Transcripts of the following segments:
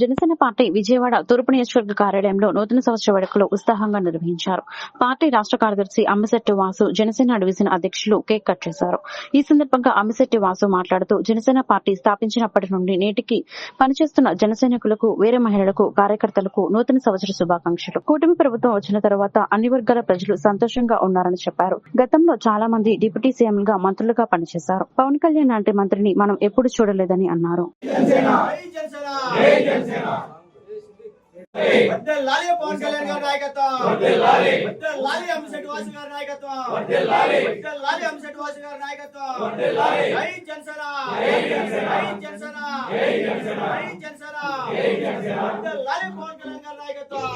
Janasena party Vijayawada తూర్పు నియోజకవర్గ కార్యాలయంలో నూతన సంవత్సర వేడుకలు ఉత్సాహంగా నిర్వహించారు. పార్టీ రాష్ట్ర కార్యదర్శి అమ్మిశెట్టి వాసు, జనసేన డివిజన్ అధ్యక్షులు కేక్ కట్ చేశారు. ఈ సందర్భంగా అమ్మిశెట్టి వాసు మాట్లాడుతూ, జనసేన పార్టీ స్థాపించినప్పటి నుండి నేటికి పనిచేస్తున్న జన సైనికులకు, వేరే మహిళలకు, కార్యకర్తలకు నూతన సంవత్సర శుభాకాంక్షలు. కూటమి ప్రభుత్వం వచ్చిన తర్వాత అన్ని వర్గాల ప్రజలు సంతోషంగా ఉన్నారని చెప్పారు. గతంలో చాలా మంది డిప్యూటీ సీఎంలుగా, మంత్రులుగా పనిచేశారు. పవన్ కళ్యాణ్ లాంటి మంత్రిని మనం ఎప్పుడు చూడలేదని అన్నారు. వర్ధిల్లాలి పవన్ కళ్యాణ్ గారి నాయకత్వం, వర్ధిల్లాలి అమ్మిశెట్టి వాసు గారి నాయకత్వం, వర్ధిల్లాలి అమ్మిశెట్టి వాసు గారి నాయకత్వం. జై జనసేన, జై జనసేన, జై జనసేన, వర్ధిల్లాలి పవన్ కళ్యాణ్ గారి నాయకత్వం,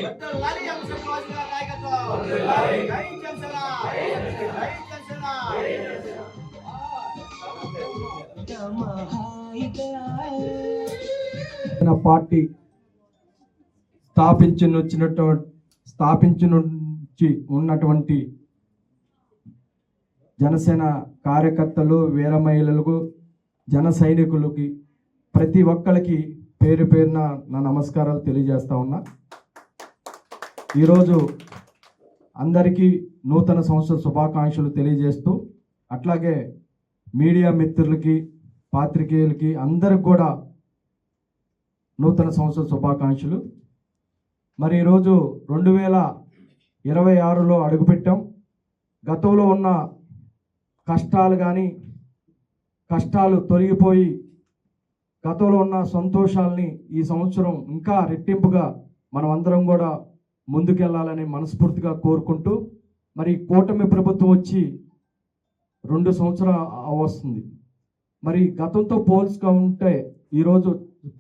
వర్ధిల్లాలి అమ్మిశెట్టి వాసు గారి నాయకత్వం. జై జనసేన, జై జనసేన. పార్టీ స్థాపించి ఉన్నటువంటి జనసేన కార్యకర్తలు, వీర మహిళలకు, జన సైనికులకి ప్రతి ఒక్కరికి పేరు పేరున నా నమస్కారాలు తెలియజేస్తా ఉన్నా. ఈరోజు అందరికీ నూతన సంవత్సర శుభాకాంక్షలు తెలియజేస్తూ, అట్లాగే మీడియా మిత్రులకి, పాత్రికేయులకి అందరికి కూడా నూతన సంవత్సర శుభాకాంక్షలు. మరి ఈరోజు 2026లో అడుగుపెట్టాం. గతంలో ఉన్న కష్టాలు తొలగిపోయి గతంలో ఉన్న సంతోషాలని ఈ సంవత్సరం ఇంకా రెట్టింపుగా మనం అందరం కూడా ముందుకెళ్లాలని మనస్ఫూర్తిగా కోరుకుంటూ, మరి కూటమి ప్రభుత్వం వచ్చి 2 సంవత్సరాలు వస్తుంది. మరి గతంతో పోల్చుకుంటే ఈరోజు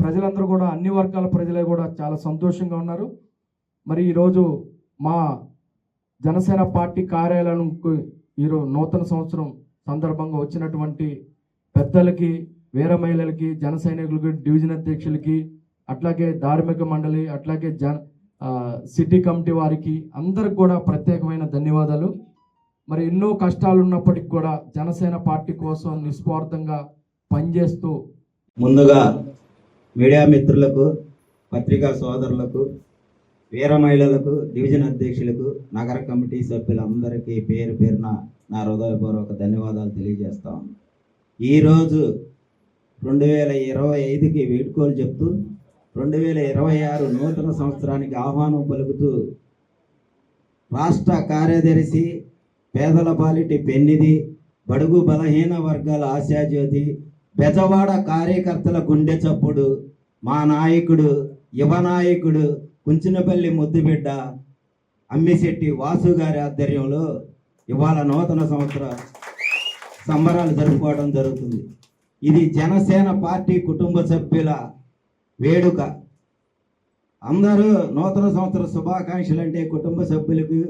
ప్రజలందరూ కూడా, అన్ని వర్గాల ప్రజలే కూడా చాలా సంతోషంగా ఉన్నారు. మరి ఈరోజు మా జనసేన పార్టీ కార్యాలయానికి ఈరోజు నూతన సంవత్సరం సందర్భంగా వచ్చినటువంటి పెద్దలకి, వీర మహిళలకి, జన సైనికులకి, డివిజన్ అధ్యక్షులకి, అట్లాగే ధార్మిక మండలి, అట్లాగే సిటీ కమిటీ వారికి అందరికి కూడా ప్రత్యేకమైన ధన్యవాదాలు. మరి ఎన్నో కష్టాలు ఉన్నప్పటికీ కూడా జనసేన పార్టీ కోసం నిస్వార్థంగా పనిచేస్తూ, ముందుగా మీడియా మిత్రులకు, పత్రికా సోదరులకు, వీర మహిళలకు, డివిజన్ అధ్యక్షులకు, నగర కమిటీ సభ్యులందరికీ పేరు పేరున నా హృదయపూర్వక ధన్యవాదాలు తెలియజేస్తాను. ఈరోజు 2025కి వేడుకోలు చెప్తూ 2026 నూతన సంవత్సరానికి ఆహ్వానం పలుకుతూ రాష్ట్ర కార్యదర్శి, పేదల పాలిటి పెన్నిది, బడుగు బలహీన వర్గాల ఆశాజ్యోతి, బెజవాడ కార్యకర్తల గుండె చప్పుడు, మా నాయకుడు, యువ నాయకుడు, కుంచినపల్లి ముద్దుబిడ్డ అమ్మిశెట్టి వాసు గారి ఆధ్వర్యంలో ఇవాళ నూతన సంవత్సర సంబరాలు జరుపుకోవడం జరుగుతుంది. ఇది జనసేన పార్టీ కుటుంబ సభ్యుల వేడుక. అందరూ నూతన సంవత్సర శుభాకాంక్షలు అంటే కుటుంబ సభ్యులకు,